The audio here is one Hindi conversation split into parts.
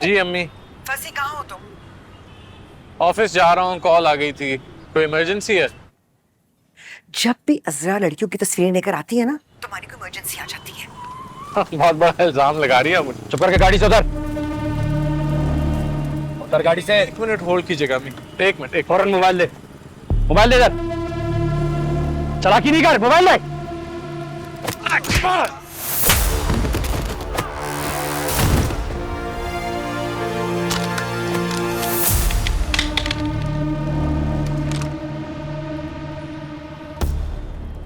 जी अम्मी। फंसी कहाँ हो तुम? ऑफिस जा रहा हूँ, कॉल आ गई थी। कोई इमरजेंसी है? जब भी अजरा लड़कियों की तस्वीरें लेकर आती है ना, तुम्हारी कोई इमरजेंसी आ जाती है। बहुत बड़ा इल्जाम लगा रही है मुझे। चुप करके गाड़ी से उतर। उतर गाड़ी से। 1 मिनट होल्ड कीजिएगा अम्मी। 1 मिनट, एक फौरन मोबाइल दे। मोबाइल दे इधर। चालाकी नहीं कर, मोबाइल दे।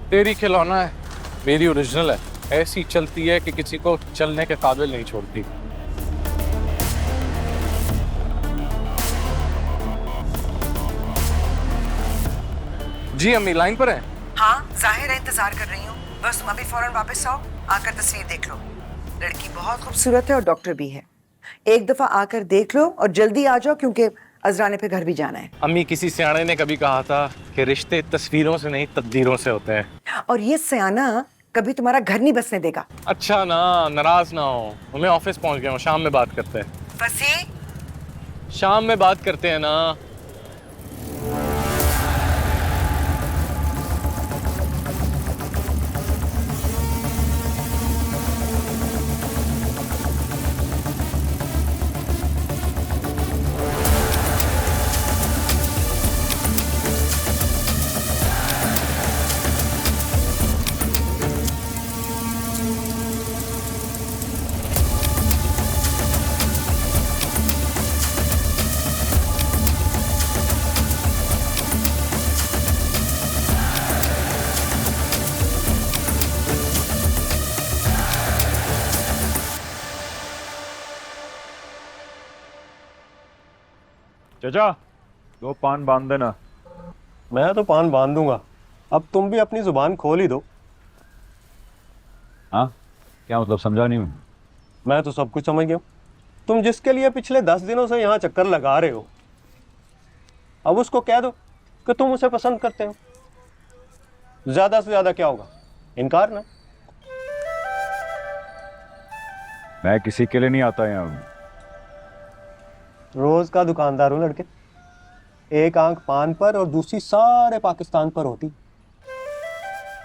तेरी खिलौना है, मेरी ओरिजिनल है। ऐसी चलती है कि किसी को चलने के काबिल नहीं छोड़ती। जी अम्मी लाइन पर है। हाँ, जाहिर है इंतजार कर रही हूँ। बस तुम अभी फौरन वापस आओ, आकर तस्वीर देख लो। लड़की बहुत खूबसूरत है और डॉक्टर भी है। एक दफा आकर देख लो और जल्दी आ जाओ, क्योंकि अजरा ने फिर घर भी जाना है। अम्मी, किसी सियाने ने कभी कहा था कि रिश्ते तस्वीरों से नहीं तकदीरों से होते हैं। और ये सयाना कभी तुम्हारा घर नहीं बसने देगा। अच्छा ना, नाराज ना हो। मैं ऑफिस पहुंच गया हूँ, शाम में बात करते हैं। फंसी। शाम में बात करते हैं ना। चाचा, 2 पान बांध देना। मैं तो पान बांध दूंगा। अब तुम भी अपनी जुबान खोल ही दो। हाँ, क्या मतलब? समझा नहीं मैं। मैं तो सब कुछ समझ गया हूं। तुम जिसके लिए पिछले 10 दिनों से यहाँ चक्कर लगा रहे हो, अब उसको कह दो कि तुम उसे पसंद करते हो। ज्यादा से ज्यादा क्या होगा? इनकार ना। मैं किसी के लिए नहीं आता यहाँ। रोज का दुकानदार हूं लड़के। एक आंख पान पर और दूसरी सारे पाकिस्तान पर होती।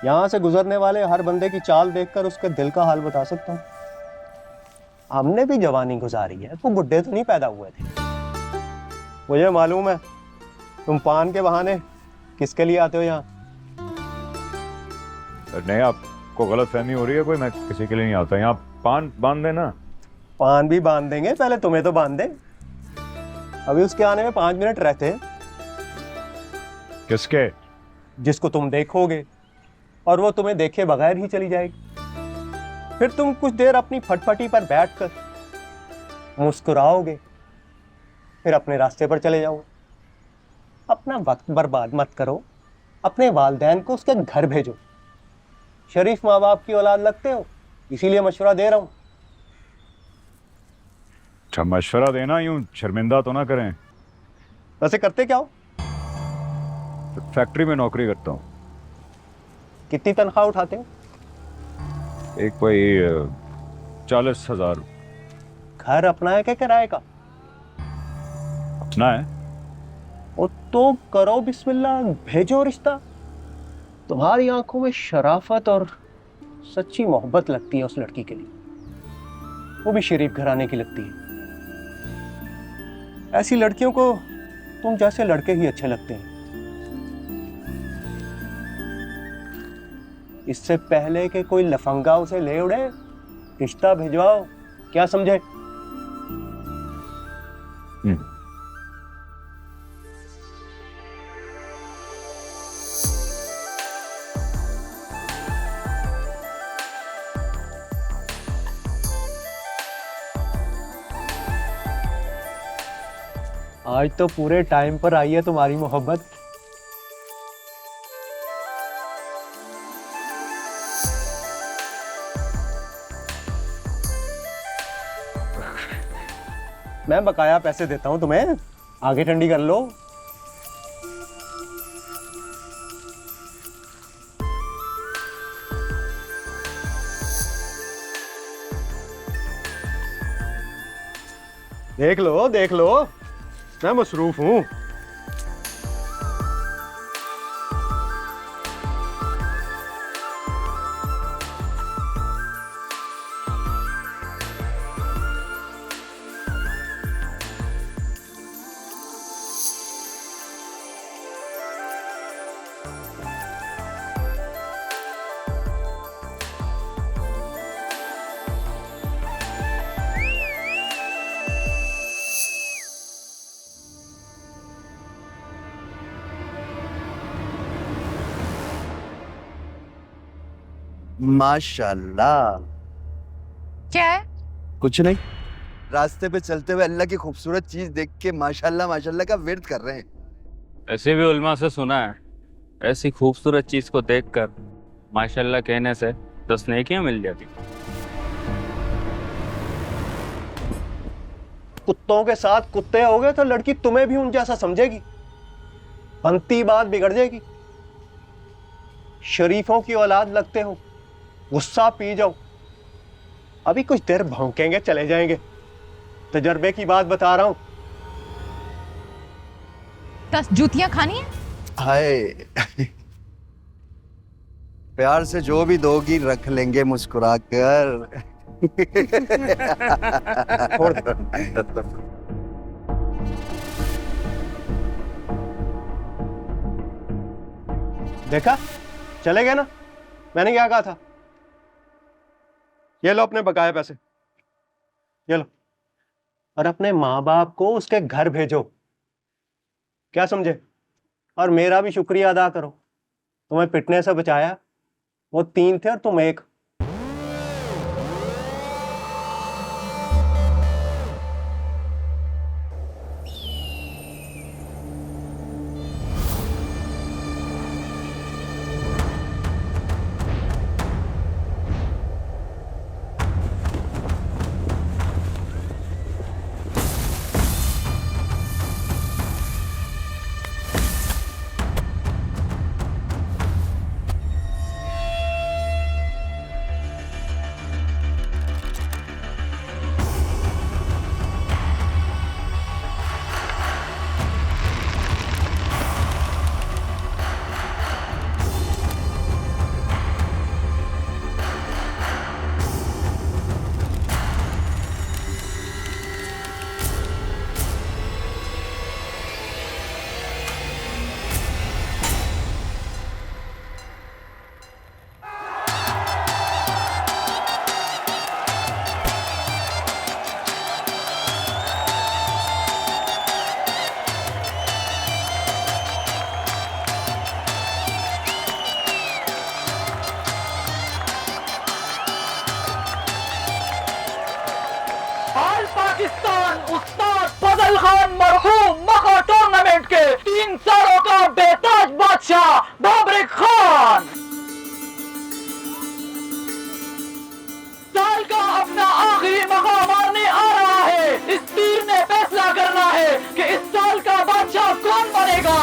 यहां से गुजरने वाले हर बंदे की चाल देखकर उसके दिल का हाल बता सकता हूं। हमने भी जवानी गुजारी है, तो बुढ़े तो नहीं पैदा हुए थे। मुझे मालूम है तुम पान के बहाने किसके लिए आते हो यहाँ। नहीं, आपको गलत फहमी हो रही है कोई। मैं किसी के लिए नहीं आता यहाँ। पान बांध देना। पान भी बांध देंगे, पहले तुम्हें तो बांध दे। अभी उसके आने में 5 मिनट रहते हैं। किसके? जिसको तुम देखोगे और वो तुम्हें देखे बगैर ही चली जाएगी। फिर तुम कुछ देर अपनी फटफटी पर बैठकर मुस्कुराओगे, फिर अपने रास्ते पर चले जाओगे। अपना वक्त बर्बाद मत करो। अपने वालिदैन को उसके घर भेजो। शरीफ माँ बाप की औलाद लगते हो, इसीलिए मशवरा दे रहा हूं। अच्छा, मशवरा देना, यूं शर्मिंदा तो ना करें। वैसे करते क्या हो? फैक्ट्री में नौकरी करता हूँ। कितनी तनख्वाह उठाते हो? एक कोई 40,000। घर अपना है क्या किराए का? अपना है। और तो करो बिस्मिल्लाह, भेजो रिश्ता। तुम्हारी आंखों में शराफत और सच्ची मोहब्बत लगती है उस लड़की के लिए, वो भी शरीफ घराने की लगती है। ऐसी लड़कियों को तुम जैसे लड़के ही अच्छे लगते हैं। इससे पहले कि कोई लफंगा उसे ले उड़े, रिश्ता भिजवाओ। क्या समझे? आज तो पूरे टाइम पर आई है तुम्हारी मोहब्बत। मैं बकाया पैसे देता हूं तुम्हें, आगे ठंडी कर लो। देख लो, मैं मसरूफ हूं। माशाल्लाह। क्या है? कुछ नहीं, रास्ते पे चलते हुए अल्लाह की खूबसूरत चीज देख के माशाल्लाह माशाल्लाह का विर्द कर रहे हैं। ऐसे भी उलमा से सुना है, ऐसी खूबसूरत चीज को देखकर माशाल्लाह कहने से 10 नेकियां मिल जाती। कुत्तों के साथ कुत्ते हो गए तो लड़की तुम्हें भी उन जैसा समझेगी, बनती बात बिगड़ जाएगी। शरीफों की औलाद लगते हो, गुस्सा पी जाओ, अभी कुछ देर भौंकेंगे चले जाएंगे। तजर्बे की बात बता रहा हूं। 10 जूतियां खानी है? हाय प्यार से जो भी दोगी रख लेंगे मुस्कुरा कर। छोड़ दे। देखा, चले गए ना, मैंने क्या कहा था। ये लो अपने बकाया पैसे, ये लो, और अपने माँ बाप को उसके घर भेजो, क्या समझे? और मेरा भी शुक्रिया अदा करो, तुम्हें पिटने से बचाया। वो 3 थे और तुम 1। पाकिस्तान उस्ताद फजल खान मरहूम मका टूर्नामेंट के 3 सालों का बेताज बादशाह बाबरिक खान साल का अपना आखिरी मकाम मारने आ रहा है। इस तीर ने फैसला करना है कि इस साल का बादशाह कौन बनेगा।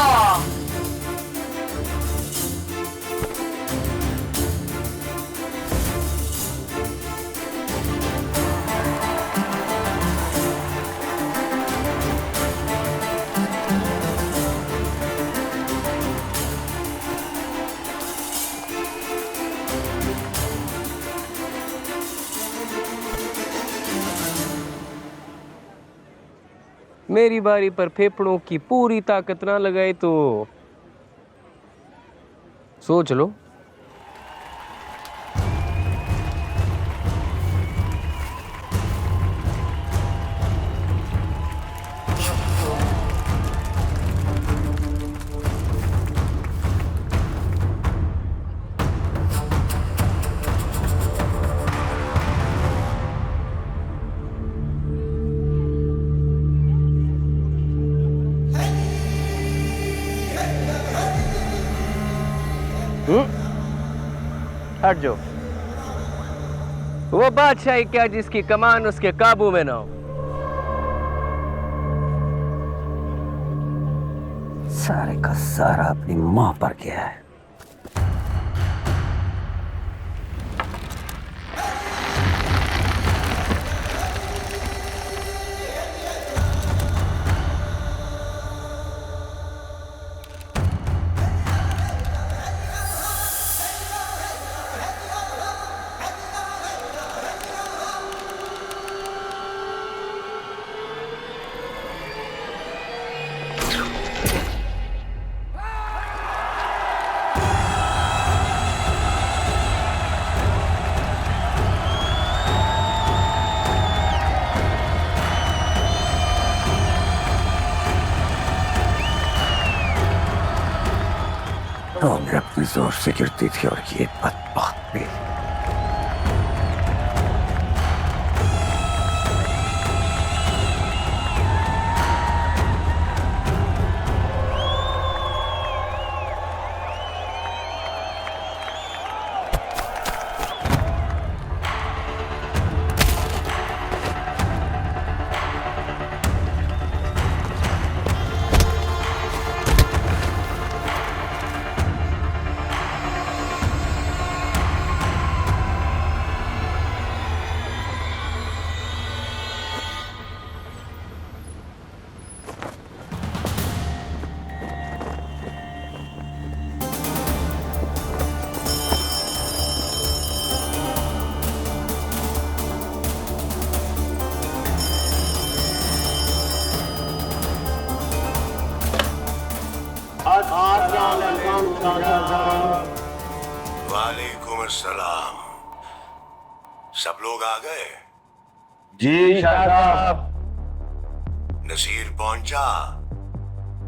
मेरी बारी पर फेफड़ों की पूरी ताकत ना लगाए तो सोच लो। हट जाओ। वो बादशाही क्या जिसकी कमान उसके काबू में ना हो। सारे का सारा अपनी मां पर गया है। कितनी जोर से गिरती थी और ये बदबख्त भी। वालेकुम अस्सलाम। सब लोग आ गए? जी शाह साहब। नसीर पहुंचा?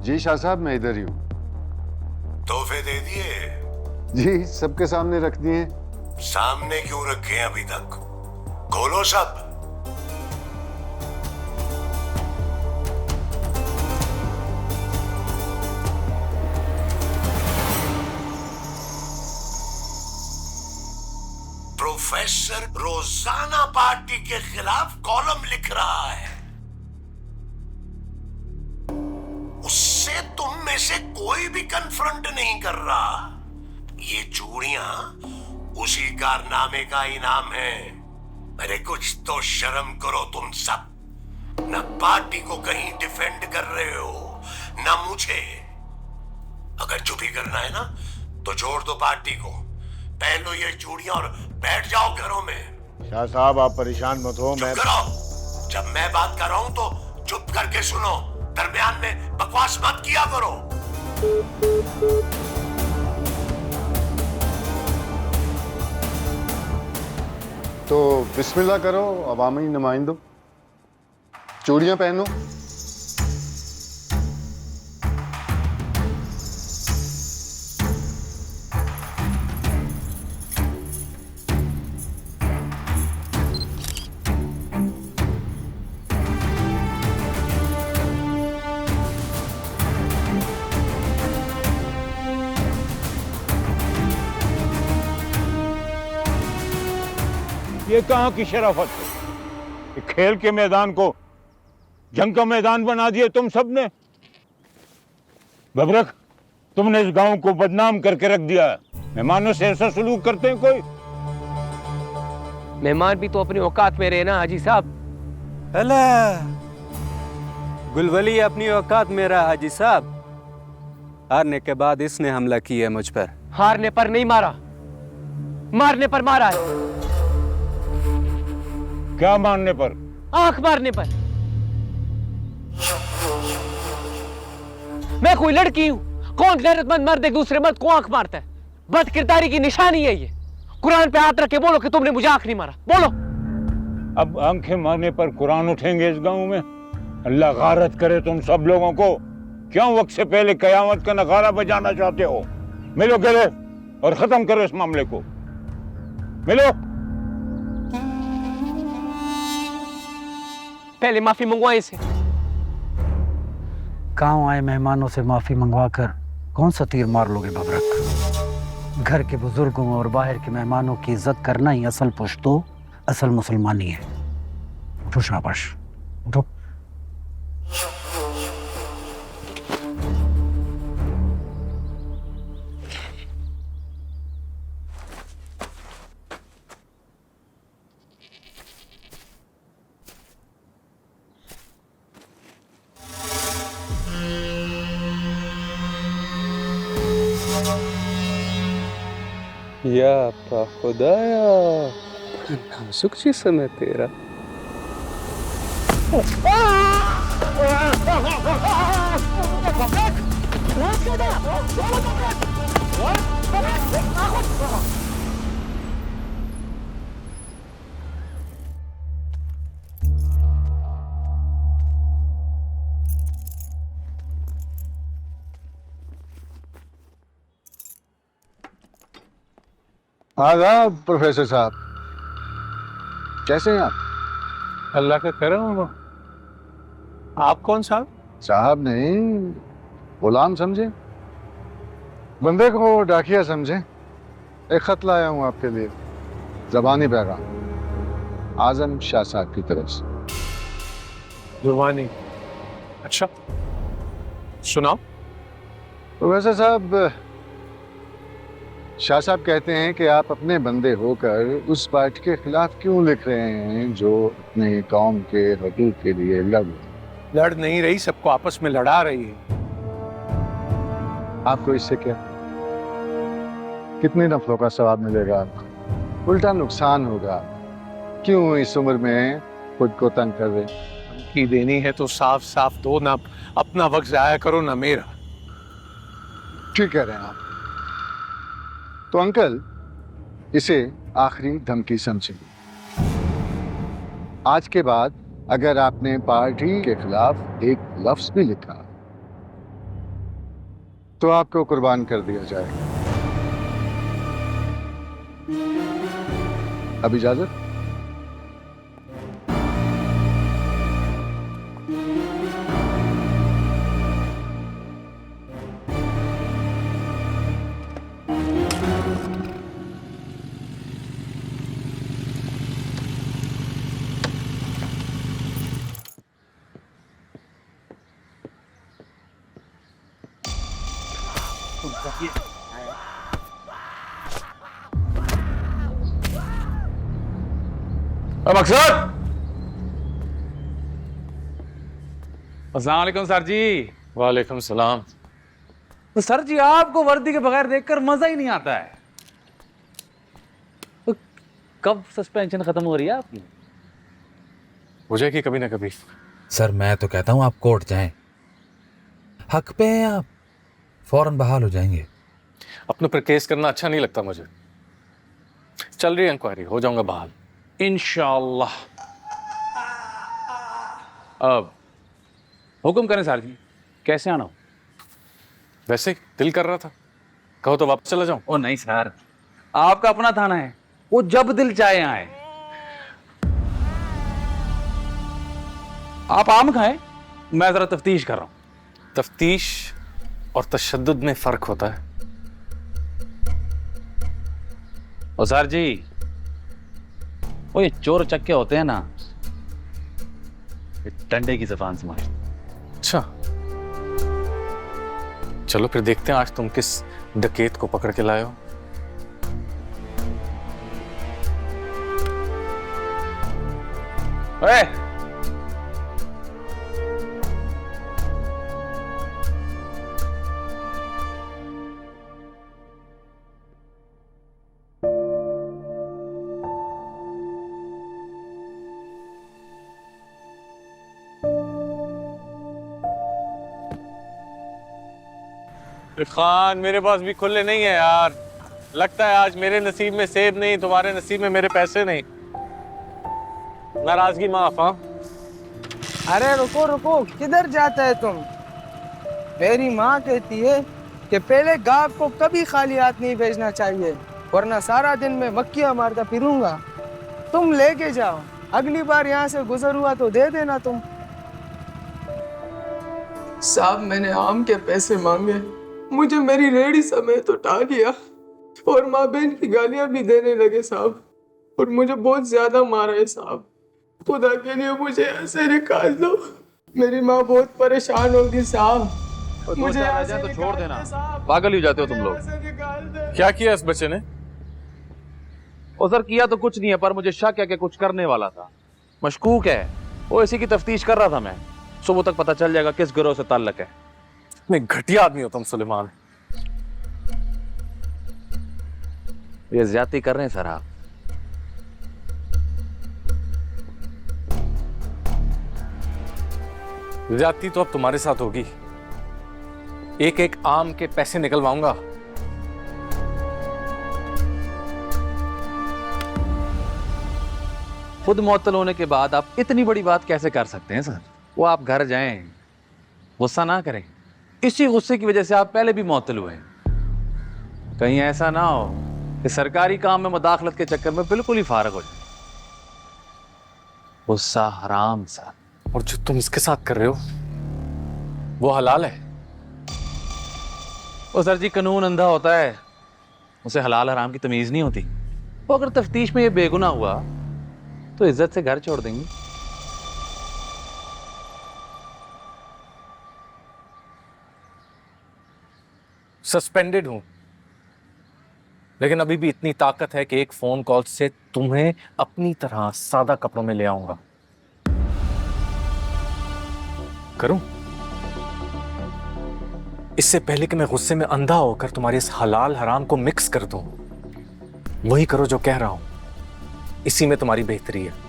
जी शाह साहब, मैं इधर ही हूँ। तोहफे दे दिए? जी सबके सामने रख दिए। सामने क्यों रखे हैं अभी तक? खोलो सब। प्रोफेसर रोजाना पार्टी के खिलाफ कॉलम लिख रहा है। उससे तुम में से कोई भी कन्फ्रंट नहीं कर रहा। ये चूड़ियां उसी कारनामे का इनाम है। अरे कुछ तो शर्म करो तुम सब। न पार्टी को कहीं डिफेंड कर रहे हो न मुझे। अगर चुप ही करना है ना तो छोड़ दो पार्टी को। पहन लो ये चूड़ियां और बैठ जाओ घरों में। शाह साहब आप परेशान मत हो। मैं चुप करो। जब मैं बात कर रहा हूं तो चुप करके सुनो। दरमियान में बकवास मत किया करो। तो बिस्मिल्लाह करो अवामी नुमाइंदों, चूड़ियां पहनो। ये कहाँ की शराफत है? ये खेल के मैदान को जंग का मैदान बना दिया तुम सबने। बबरक, तुमने इस गांव को बदनाम करके रख दिया है। मेहमानों से ऐसा सलूक करते हैं कोई? मेहमान भी तो अपनी औकात में रहे ना हाजी साहब। अल्लाह, गुलवली अपनी औकात में रहा हाजी साहब। हारने के बाद इसने हमला किया है मुझ पर। हारने पर नहीं मारा, मारने पर मारा है। क्या मारने पर? आंख मारने पर। मैं कोई लड़की हूं? कौन गैरतमंद मर्द एक दूसरे मर्द को आंख मारता है? बद किरदारी की निशानी है ये। कुरान पे हाथ रख के बोलो कि तुमने मुझे आंख नहीं मारा। बोलो। अब आंखें मारने पर कुरान उठेंगे इस गांव में? अल्लाह गारत करे तुम सब लोगों को। क्यों वक्त से पहले कयामत का नगारा बजाना चाहते हो? मिलो गले और खत्म करो इस मामले को। मिलो। पहले माफी मंगवाए इसे। गांव आए मेहमानों से माफी मंगवाकर कौन सा तीर मार लोगे बबरक? घर के बुजुर्गों और बाहर के मेहमानों की इज्जत करना ही असल पुश्तो, असल मुसलमानी है। उठो शाबाश, उठो। या अप्पा खुदाया, नाजुक जिस्म है तेरा। आदाब प्रोफेसर साहब, कैसे हैं आप? अल्लाह का करम। आप कौन साहब? साहब नहीं, गुलाम समझे, बंदे को डाकिया समझे। एक खत लाया हूं आपके लिए, ज़बानी पैगाम आजम शाह साहब की तरफ से। जुबानी? अच्छा, सुनाओ। प्रोफेसर साहब, शाह साहब कहते हैं कि आप अपने बंदे होकर उस पार्टी के खिलाफ क्यों लिख रहे हैं जो अपनी कौम के हकूक के लिए लड़ नहीं रही, सबको आपस में लड़ा रही है। आपको इससे क्या, कितने नफलों का सवाब मिलेगा आपको? उल्टा नुकसान होगा। क्यों इस उम्र में खुद को तंग कर रहे? की देनी है तो साफ साफ दो ना, अपना वक्त जाया करो ना मेरा। ठीक कह रहे हैं आप। तो अंकल, इसे आखिरी धमकी समझिए। आज के बाद अगर आपने पार्टी के खिलाफ एक लफ्ज भी लिखा तो आपको कुर्बान कर दिया जाएगा। अब इजाजत। मकसद, अस्सलाम वालेकुम सर जी। वालेकुम सलाम। तो सर जी, आपको वर्दी के बगैर देखकर मजा ही नहीं आता है। तो कब सस्पेंशन खत्म हो रही है आपकी? हो जाएगी कभी ना कभी। सर मैं तो कहता हूँ आप कोर्ट जाएं, हक पे हैं आप, फौरन बहाल हो जाएंगे। अपने पर केस करना अच्छा नहीं लगता मुझे। चल रही इंक्वायरी, हो जाऊंगा बहाल इंशाअल्लाह। अब हुक्म करें सर जी, कैसे आना हो? वैसे दिल कर रहा था, कहो तो वापस चला जाऊं। ओ नहीं सर, आपका अपना थाना है, वो जब दिल चाहे आए। आप आम खाएं, मैं जरा तफ्तीश कर रहा हूं। तफ्तीश और तशद्दुद में फर्क होता है। ओ सर जी, वो ये चोर चक्के होते हैं ना, ये डंडे की जुबान समझते। अच्छा, चलो फिर देखते हैं आज तुम किस डकैत को पकड़ के लाए हो। ओए, खान, मेरे पास भी खुले नहीं है यार। लगता है आज मेरे नसीब में सेब नहीं, तुम्हारे नसीब में मेरे पैसे नहीं। नाराजगी माफ। हाँ, अरे रुको रुको, किधर जाता है तुम? मेरी माँ कहती है कि पहले गाय को कभी खाली हाथ नहीं भेजना चाहिए, वरना सारा दिन मैं मक्खियाँ मारता फिरूंगा। तुम लेके जाओ, अगली बार यहाँ से गुजर हुआ तो दे देना तुम। साहब, मैंने आम के पैसे मांगे, मुझे मेरी रेहड़ी समेत उठा लिया और माँ बहन की गालियां भी देने लगे साहब, और मुझे बहुत ज्यादा मारा है साहब। खुदा के लिए मुझे ऐसे निकाल दो, मेरी माँ बहुत परेशान होगी साहब। मुझे ऐसे तो छोड़ देना, पागल ही जाते हो तुम लोग। क्या किया इस बच्चे ने? ओ सर, किया तो कुछ नहीं है, पर मुझे शक है कि कुछ करने वाला था। मशकूक है, वो इसी की तफ्तीश कर रहा था मैं। सुबह तक पता चल जाएगा किस गिरोह से ताल्लुक है। मैं घटिया आदमी हो तुम सुलेमान। ये ज्यादती कर रहे हैं सर आप। ज्यादती तो अब तुम्हारे साथ होगी। एक एक आम के पैसे निकलवाऊंगा। खुद मुअत्तल होने के बाद आप इतनी बड़ी बात कैसे कर सकते हैं सर? वो आप घर जाएं, गुस्सा ना करें। इसी गुस्से की वजह से आप पहले भी मुअत्तल हुए। कहीं ऐसा ना हो कि सरकारी काम में मुदाखलत के चक्कर में बिल्कुल ही फारग हो जाए। गुस्सा हराम सा। और जो तुम इसके साथ कर रहे हो वो हलाल है? वो सर जी, कानून अंधा होता है, उसे हलाल हराम की तमीज नहीं होती। वो अगर तफ्तीश में ये बेगुनाह हुआ तो इज्जत से घर छोड़ देंगे। सस्पेंडेड हूं, लेकिन अभी भी इतनी ताकत है कि एक फोन कॉल से तुम्हें अपनी तरह सादा कपड़ों में ले आऊंगा। करूं? इससे पहले कि मैं गुस्से में अंधा होकर तुम्हारे इस हलाल हराम को मिक्स कर दूं, वही करो जो कह रहा हूं। इसी में तुम्हारी बेहतरी है।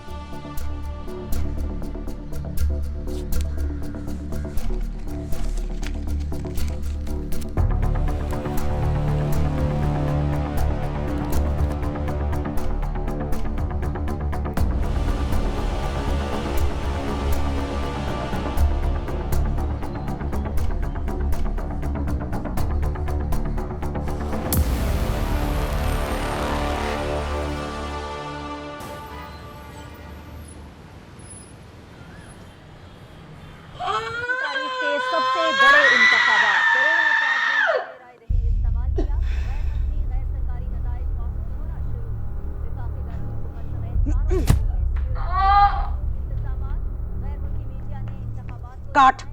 सबसे बड़े इंतखाबात कोरोना अपराधियों ने राय रही इस्तेमाल किया। गैर सरकारी नताइज मौसम होना शुरू। विफाकी दारुल हुकूमत समेत इंतजामात। गैर मुल्की मीडिया ने इंतखाबात काट।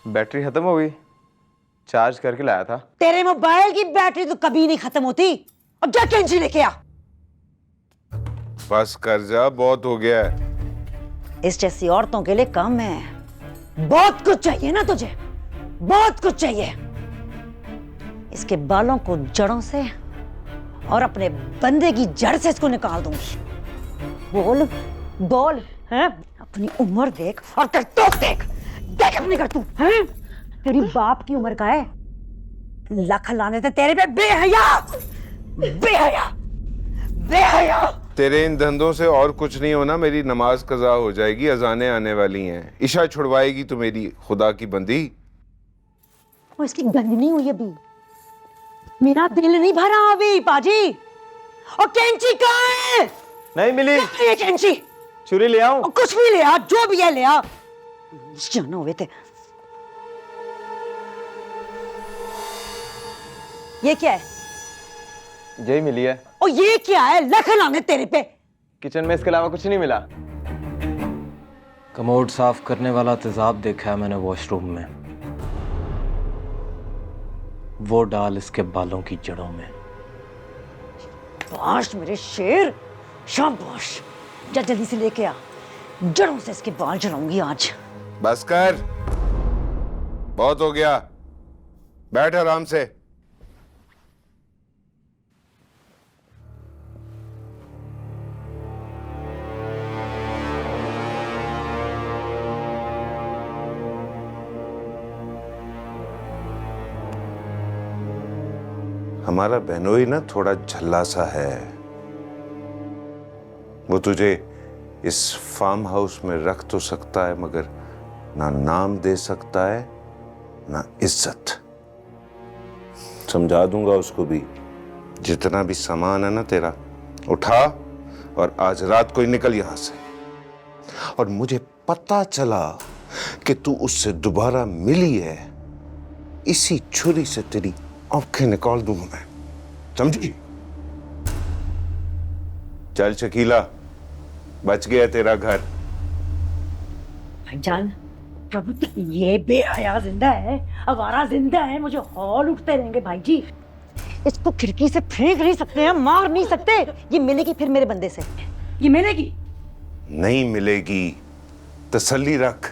बैटरी खत्म हो गई, चार्ज करके लाया था। तेरे मोबाइल की बैटरी तो कभी नहीं खत्म होती। अब जा कैंची लेके आ। बस कर जा, बहुत हो गया है। इस जैसी औरतों के लिए कम है। बहुत कुछ चाहिए ना तुझे, बहुत कुछ चाहिए। इसके बालों को जड़ों से और अपने बंदे की जड़ से इसको निकाल दूंगी। बोल बोल, हैं? अपनी उम्र देख और करतूत देख। देख अपनी करतूत, हैं? तेरी बाप की उम्र का है। लख लाने थे तेरे पे। बेहया, बेहया, बेहया। तेरे इन धंधों से और कुछ नहीं होना। मेरी नमाज कज़ा हो जाएगी, अजानें आने वाली हैं। ईशा छुड़वाएगी तो मेरी खुदा की बंदी। वो इसकी गंद नहीं हुई अभी। मेरा दिल नहीं भरा अभी पाजी। और कैंची कहाँ है? नहीं मिली। ये कैंची, छुरी ले आऊं? कुछ भी ले आ, जो भी है ले आ। जाना हुए थे। ये क्या है? यही मिली है। और ये क्या है? लखन आने तेरे पे। किचन में इसके अलावा कुछ नहीं मिला। कमोड साफ करने वाला तेजाब देखा है मैंने वॉशरूम में। वो डाल इसके बालों की जड़ों में। शाबाश मेरे शेर, शाबाश। जा जल्दी से लेके आ, जड़ों से इसके बाल जलाऊंगी आज। बस कर, बहुत हो गया। बैठ आराम से। हमारा बहनोई ना थोड़ा झल्ला सा है। वो तुझे इस फार्म हाउस में रख तो सकता है, मगर ना नाम दे सकता है ना इज्जत। समझा दूंगा उसको भी। जितना भी सामान है ना तेरा, उठा और आज रात को ही निकल यहां से। और मुझे पता चला कि तू उससे दोबारा मिली है, इसी छुरी से तेरी आंखें निकाल दूंगा मैं, समझी? चल शकीला, बच गया तेरा घर। भाईजान, प्रभु ये बेहया जिंदा है, आवारा जिंदा है। मुझे हौल उठते रहेंगे भाई जी। इसको खिड़की से फेंक नहीं सकते हैं, मार नहीं सकते। ये मिलेगी फिर मेरे बंदे से, ये मिलेगी। नहीं मिलेगी, तसल्ली रख।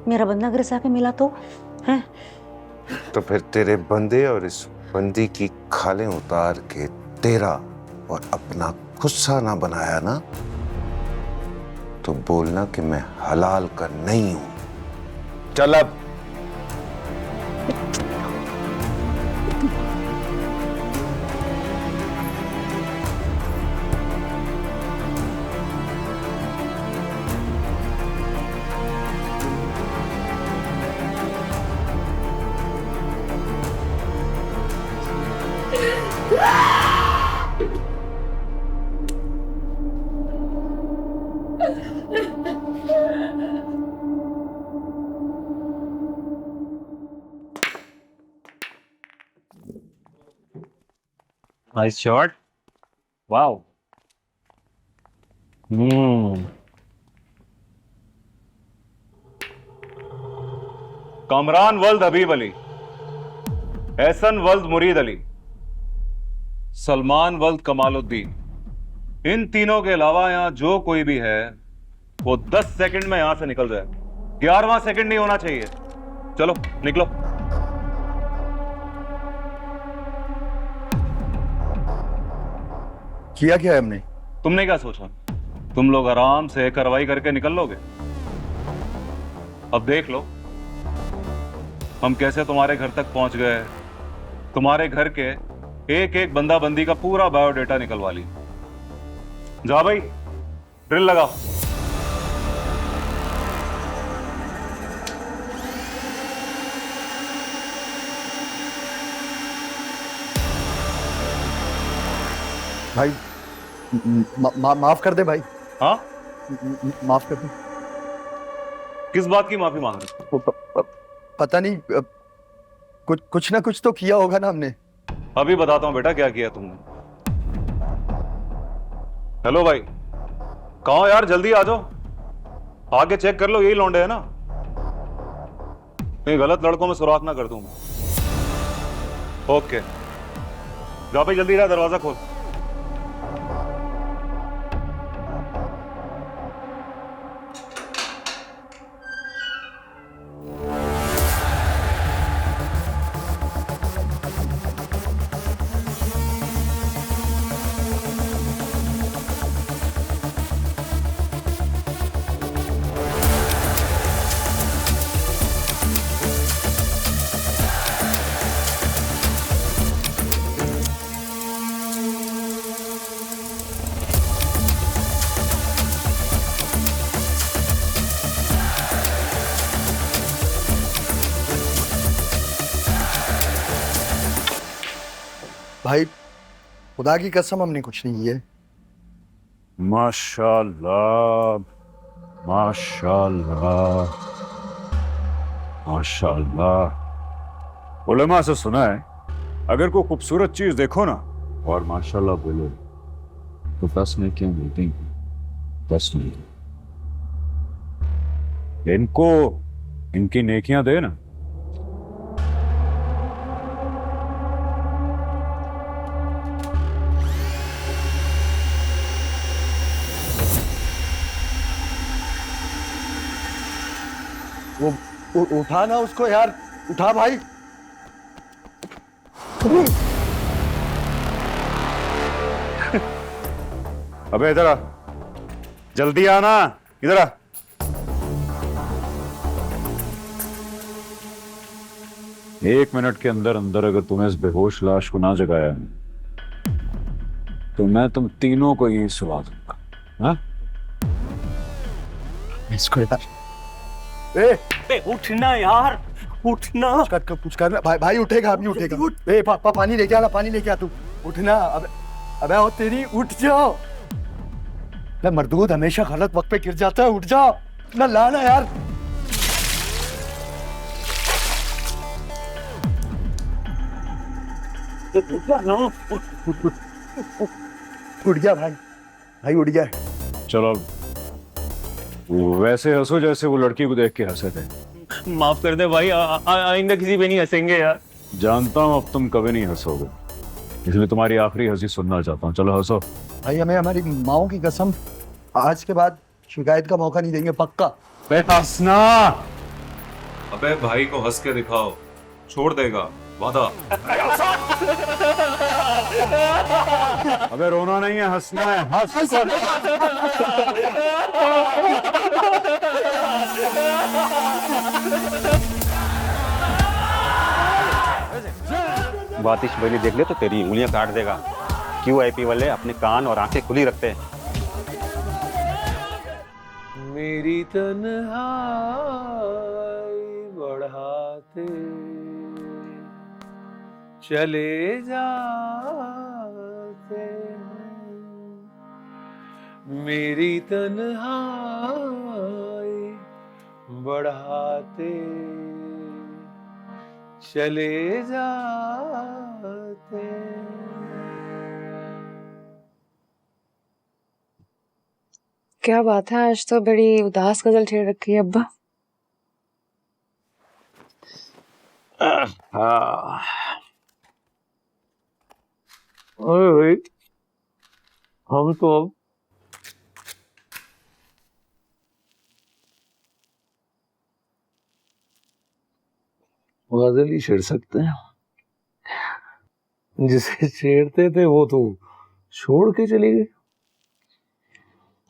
मेरा बंदा अगर इसे आके मिला तो है? तो फिर तेरे बंदे और इस बंदी की खालें उतार के तेरा और अपना गुस्सा ना बनाया ना, तो बोलना कि मैं हलाल का नहीं हूं। चल अब। Nice shot. Wow. कामरान वल्द हबीब अली, एहसन वल्द मुरीद अली, सलमान वल्द कमालुद्दीन, इन तीनों के अलावा यहां जो कोई भी है वो 10 सेकंड में यहां से निकल जाए। 11वां सेकंड नहीं होना चाहिए। चलो निकलो। किया क्या है हमने? तुमने क्या सोचा? तुम लोग आराम से कार्रवाई करके निकल लोगे? अब देख लो हम कैसे तुम्हारे घर तक पहुंच गए। तुम्हारे घर के एक एक बंदा बंदी का पूरा बायोडेटा निकलवा ली। जा भाई, ड्रिल लगाओ। भाई माफ कर दे भाई। हाँ, माफ कर दे। किस बात की माफी मांग रहे हो? पता नहीं, कुछ ना कुछ तो किया होगा ना हमने। अभी बताता हूं बेटा क्या किया तुमने। हेलो भाई, कहाँ हो यार? जल्दी आ जाओ, आगे चेक कर लो, यही लौंडे है ना। कहीं गलत लड़कों में सुराख ना कर दूं मैं। ओके, जाओ भाई, जल्दी जा, दरवाजा खोल। भाई खुदा की कसम हमने कुछ नहीं किया। माशाल्लाह, माशाल्लाह, माशाल्लाह। उलेमा से सुना है अगर कोई खूबसूरत चीज देखो ना और माशाल्लाह बोलो तो 10 नेकियां मिलती हैं। 10 नहीं, इनको इनकी नेकियां दे ना। वो उठा ना उसको यार, उठा भाई। अबे इधर आ, जल्दी आना, इधर आ। एक मिनट के अंदर अंदर अगर तुम्हें इस बेहोश लाश को ना जगाया तो मैं तुम तीनों को यहीं सुला दूंगा। हाँ? इसको यार, उठना यार, उठना। कुछ करना भाई उठेगा, अभी उठेगा। ए पापा पानी लेके आना, पानी लेके आ तू। उठना। अबे ओ तेरी, उठ जाओ। मैं मर्दूद हमेशा गलत वक्त पे गिर जाता है, उठ जाओ ना, लाना यार। उठ गया भाई, भाई उठ गया। चलो वैसे हंसो जैसे वो लड़की को देख के हंसे थे। माफ कर दे भाई, आइंदा किसी पे नहीं हंसेंगे यार। जानता हूं अब तुम कभी नहीं हंसोगे, इसलिए तुम्हारी आखिरी हंसी सुनना चाहता हूं। चलो हंसो भाई। हमें हमारी माओ की कसम, आज के बाद शिकायत का मौका नहीं देंगे, पक्का। हंसना। अबे भाई को हंस के दिखाओ, छोड़ देगा, वादा। अबे रोना नहीं है, हंसना है। हंस। बातिश बली देख ले तो तेरी उंगलियां काट देगा। QIP वाले अपने कान और आंखें खुली रखते हैं। मेरी तन्हाई बढ़ाते चले जाते हैं, मेरी तन्हाई बढ़ाते चले जाते हैं। क्या बात है, आज तो बड़ी उदास गजल छेड़ रखी है अब्बा। अरे भाई, हम तो अब गजल ही छेड़ सकते हैं। जिसे छेड़ते थे वो तो छोड़ के चली गई।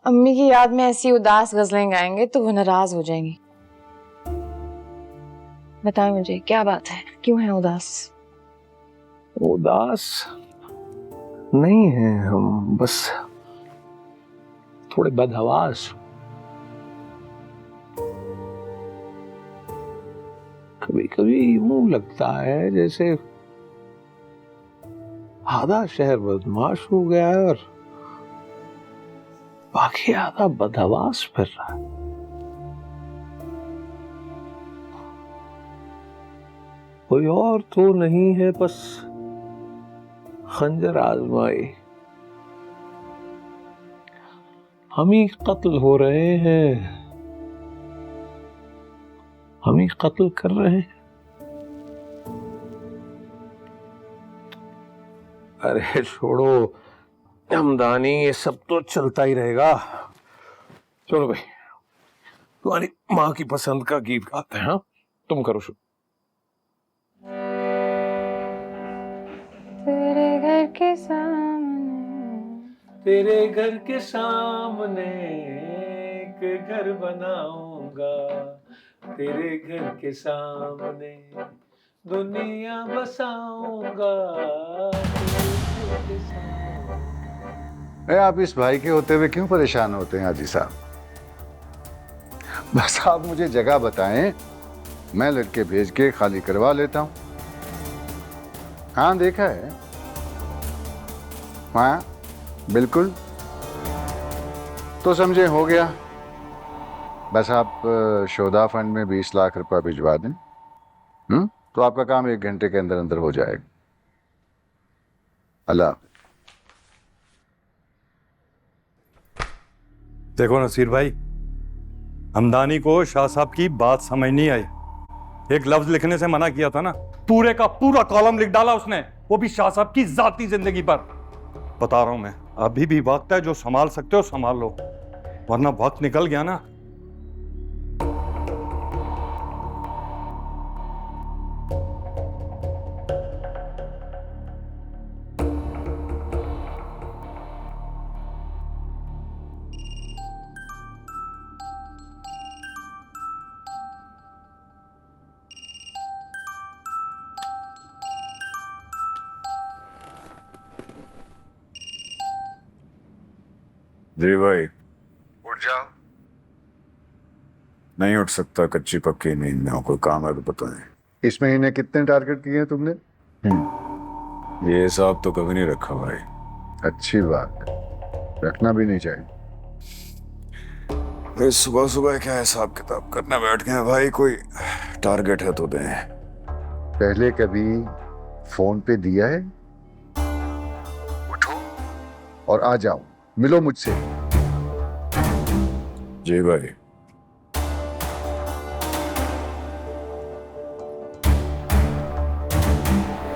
अम्मी की याद में ऐसी उदास गजलें गाएंगे तो वो नाराज हो जाएंगी। बताओ मुझे क्या बात है, क्यों है उदास? उदास नहीं है हम, बस थोड़े बदहवास। कभी कभी यूं लगता है जैसे आधा शहर बदमाश हो गया है और बाकी आधा बदहवास फिर रहा है। कोई और तो नहीं है, बस खंजर आजमाई। हम ही कत्ल हो रहे हैं, हम ही कत्ल कर रहे हैं। अरे छोड़ो हमदानी, ये सब तो चलता ही रहेगा। चलो भाई, तुम्हारी माँ की पसंद का गीत गाते हैं। हाँ, तुम करो शुरू। तेरे घर के सामने, तेरे घर के सामने एक घर बनाऊंगा, तेरे घर के सामने दुनिया बसाऊंगा। आप इस भाई के होते हुए क्यों परेशान होते हैं हाजी साहब? बस आप मुझे जगह बताएं, मैं लड़के भेज के खाली करवा लेता हूं। हाँ देखा है, हाँ बिल्कुल। तो समझे हो गया। बस आप शोधा फंड में 20 लाख रुपए भिजवा दें, तो आपका काम 1 घंटे के अंदर अंदर हो जाएगा। अल्लाह। देखो नसीर भाई, हमदानी को शाह साहब की बात समझ नहीं आई। एक लफ्ज लिखने से मना किया था ना, पूरे का पूरा कॉलम लिख डाला उसने, वो भी शाह साहब की जाती जिंदगी पर। बता रहा हूं मैं, अभी भी वक्त है, जो संभाल सकते हो संभाल लो, वरना वक्त निकल गया ना। जी भाई। उठ जाओ। नहीं उठ सकता, कच्ची पक्की नींद में हो। कोई काम है तो बताएं। इस महीने कितने टारगेट किए हैं तुमने? ये हिसाब तो कभी नहीं रखा भाई। अच्छी बात, रखना भी नहीं चाहिए। सुबह सुबह क्या हिसाब किताब करने बैठ गए भाई? कोई टारगेट है तो दें। पहले कभी फोन पे दिया है? उठो और आ जाओ, मिलो मुझसे। जी भाई।